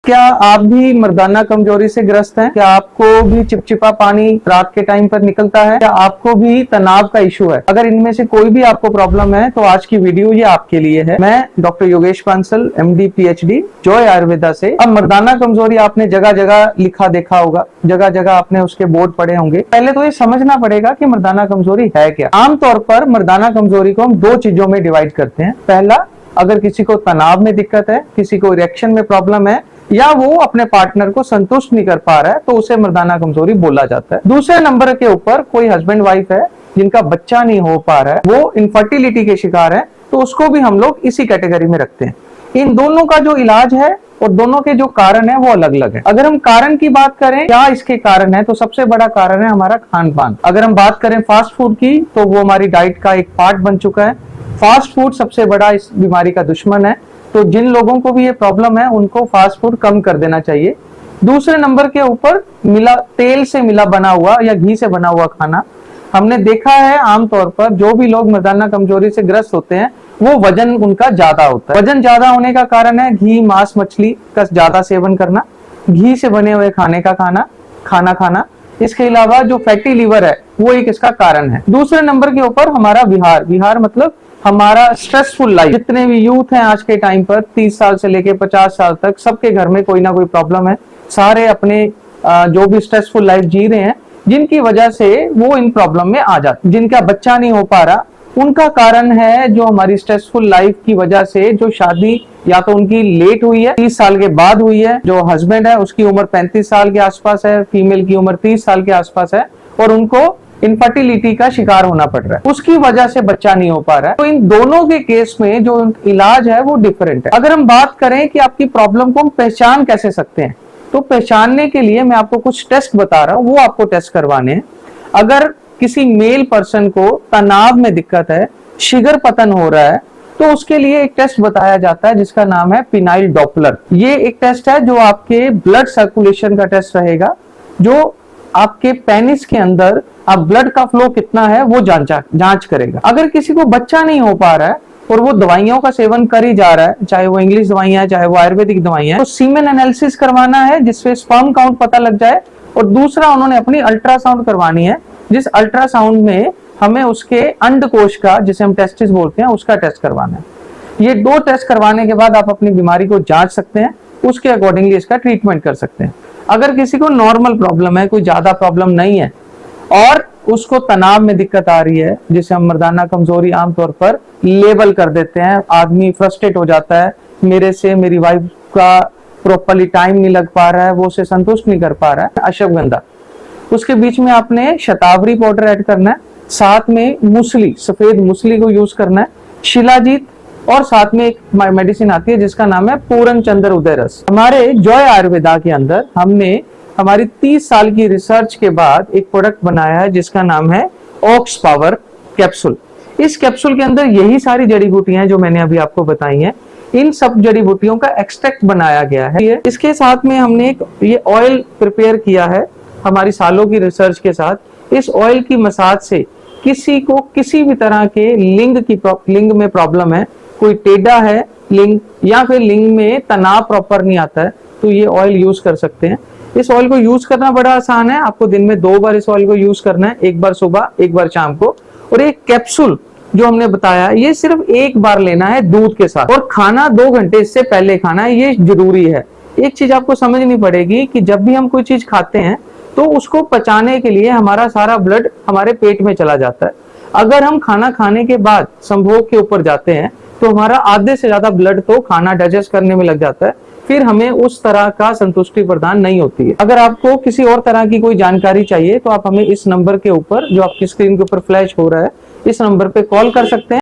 क्या आप भी मर्दाना कमजोरी से ग्रस्त हैं? क्या आपको भी चिपचिपा पानी रात के टाइम पर निकलता है? क्या आपको भी तनाव का इशू है? अगर इनमें से कोई भी आपको प्रॉब्लम है तो आज की वीडियो ये आपके लिए है। मैं doctor Yogesh Bansal, MD PhD, Joy Ayurveda से। अब मर्दाना कमजोरी आपने जगह जगह लिखा देखा होगा, जगह जगह आपने उसके बोर्ड पढ़े होंगे। पहले तो ये समझना पड़ेगा कि मर्दाना कमजोरी है क्या। आमतौर पर मर्दाना कमजोरी को हम दो चीजों में डिवाइड करते हैं। पहला, अगर किसी को तनाव में दिक्कत है, किसी को इरेक्शन में प्रॉब्लम है, या वो अपने पार्टनर को संतुष्ट नहीं कर पा रहा है, तो उसे मर्दाना कमजोरी बोला जाता है। दूसरे नंबर के ऊपर कोई हस्बैंड वाइफ है जिनका बच्चा नहीं हो पा रहा है, वो इनफर्टिलिटी के शिकार है, तो उसको भी हम लोग इसी कैटेगरी में रखते हैं। इन दोनों का जो इलाज है और दोनों के जो कारण है वो अलग अलग है। अगर हम कारण की बात करें, क्या इसके कारण है, तो सबसे बड़ा कारण है हमारा खान पान। अगर हम बात करें फास्ट फूड की, तो वो हमारी डाइट का एक पार्ट बन चुका है। फास्ट फूड सबसे बड़ा इस बीमारी का दुश्मन है, तो जिन लोगों को भी ये प्रॉब्लम है उनको फास्ट फूड कम कर देना चाहिए। दूसरे नंबर के ऊपर तेल से मिला बना हुआ या घी से बना हुआ खाना। हमने देखा है आमतौर पर जो भी लोग मर्दाना कमजोरी से ग्रस्त होते हैं वो वजन उनका ज्यादा होता है। वजन ज्यादा होने का कारण है घी, मांस, मछली का ज्यादा सेवन करना, घी से बने हुए खाने का खाना खाना। इसके अलावा जो फैटी लीवर है वो एक इसका कारण है। दूसरे नंबर के ऊपर हमारा विहार मतलब हमारा स्ट्रेसफुल लाइफ। जितने भी यूथ हैं आज के टाइम पर 30 साल से लेके 50 साल तक, सबके घर में कोई ना कोई प्रॉब्लम है। सारे अपने जो भी स्ट्रेसफुल लाइफ जी रहे हैं, जिनकी वजह से वो इन प्रॉब्लम में आ जाते। जिनका बच्चा नहीं हो पा रहा, उनका कारण है जो हमारी स्ट्रेसफुल लाइफ की वजह से जो शादी या तो उनकी लेट हुई है, 30 साल के बाद हुई है। जो हस्बैंड है उसकी उम्र 35 साल के आसपास है, फीमेल की उम्र 30 साल के आसपास है, और उनको इनफर्टिलिटी का शिकार होना पड़ रहा है, उसकी वजह से बच्चा नहीं हो पा रहा है। तो इन दोनों के केस में जो इलाज है वो डिफरेंट है। अगर हम बात करें कि आपकी प्रॉब्लम को हम पहचान कैसे सकते हैं, तो पहचानने के लिए मैं आपको कुछ टेस्ट बता रहा हूं, वो आपको टेस्ट करवाने हैं। अगर किसी मेल पर्सन को तनाव में दिक्कत है, शिगर पतन हो रहा है, तो उसके लिए एक टेस्ट बताया जाता है जिसका नाम है पिनाइल डॉपलर। ये एक टेस्ट है जो आपके ब्लड सर्कुलेशन का टेस्ट रहेगा, जो आपके पेनिस के अंदर अब ब्लड का फ्लो कितना है वो जांच करेगा। अगर किसी को बच्चा नहीं हो पा रहा है और वो दवाइयों का सेवन कर ही जा रहा है, चाहे वो इंग्लिश दवाइयां है चाहे वो आयुर्वेदिक दवाइयां है, तो सीमेन एनालिसिस करवाना है जिससे स्पर्म काउंट पता लग जाए। और दूसरा, उन्होंने अपनी अल्ट्रासाउंड करवानी है, जिस अल्ट्रासाउंड में हमें उसके अंडकोश का, जिसे हम टेस्टिस बोलते हैं, उसका टेस्ट करवाना है। ये दो टेस्ट करवाने के बाद आप अपनी बीमारी को जांच सकते हैं, उसके अकॉर्डिंगली इसका ट्रीटमेंट कर सकते हैं। अगर किसी को नॉर्मल प्रॉब्लम है, कोई ज्यादा प्रॉब्लम नहीं है, और उसको तनाव में दिक्कत आ रही है, जिसे हम मर्दाना कमजोरी आमतौर पर लेबल कर देते हैं। आदमी फ्रस्ट्रेट हो जाता है, मेरे से मेरी वाइफ का प्रॉपरली टाइम नहीं लग पा रहा है, वो उसे संतुष्ट नहीं कर पा रहा है। अश्वगंधा, उसके बीच में आपने शतावरी पाउडर ऐड करना है, साथ में मूसली, सफेद मूसली को यूज करना है, शिलाजीत, और साथ में एक मेडिसिन आती है जिसका नाम है पूरन चंद्र उदय रस। हमारे जॉय आयुर्वेदा के अंदर हमने हमारी 30 साल की रिसर्च के बाद एक प्रोडक्ट बनाया है जिसका नाम है ऑक्स पावर कैप्सूल। इस कैप्सूल के अंदर यही सारी जड़ी बूटियां हैं जो मैंने अभी आपको बताई हैं। इन सब जड़ी बूटियों का एक्सट्रैक्ट बनाया गया है। इसके साथ में हमने एक ये ऑयल प्रिपेयर किया है हमारी सालों की रिसर्च के साथ। इस ऑयल की मसाज से किसी को किसी भी तरह के लिंग में प्रॉब्लम है, कोई टेढ़ा है लिंग, या फिर लिंग में तनाव प्रॉपर नहीं आता है, तो ये ऑयल यूज कर सकते हैं। इस ऑयल को यूज करना बड़ा आसान है। आपको दिन में 2 बार इस ऑयल को यूज करना है, एक बार सुबह, एक बार शाम को। और एक कैप्सूल जो हमने बताया, ये सिर्फ एक बार लेना है दूध के साथ, और खाना 2 घंटे इससे पहले खाना है, ये जरूरी है। एक चीज आपको समझनी पड़ेगी कि जब भी हम कोई चीज खाते हैं तो उसको पचाने के लिए हमारा सारा ब्लड हमारे पेट में चला जाता है। अगर हम खाना खाने के बाद संभोग के ऊपर जाते हैं तो हमारा आधे से ज्यादा ब्लड तो खाना डाइजेस्ट करने में लग जाता है, फिर हमें उस तरह का संतुष्टि प्रदान नहीं होती है। अगर आपको किसी और तरह की कोई जानकारी चाहिए तो आप हमें इस नंबर के ऊपर, जो आपकी स्क्रीन के ऊपर फ्लैश हो रहा है, इस नंबर पे कॉल कर सकते हैं।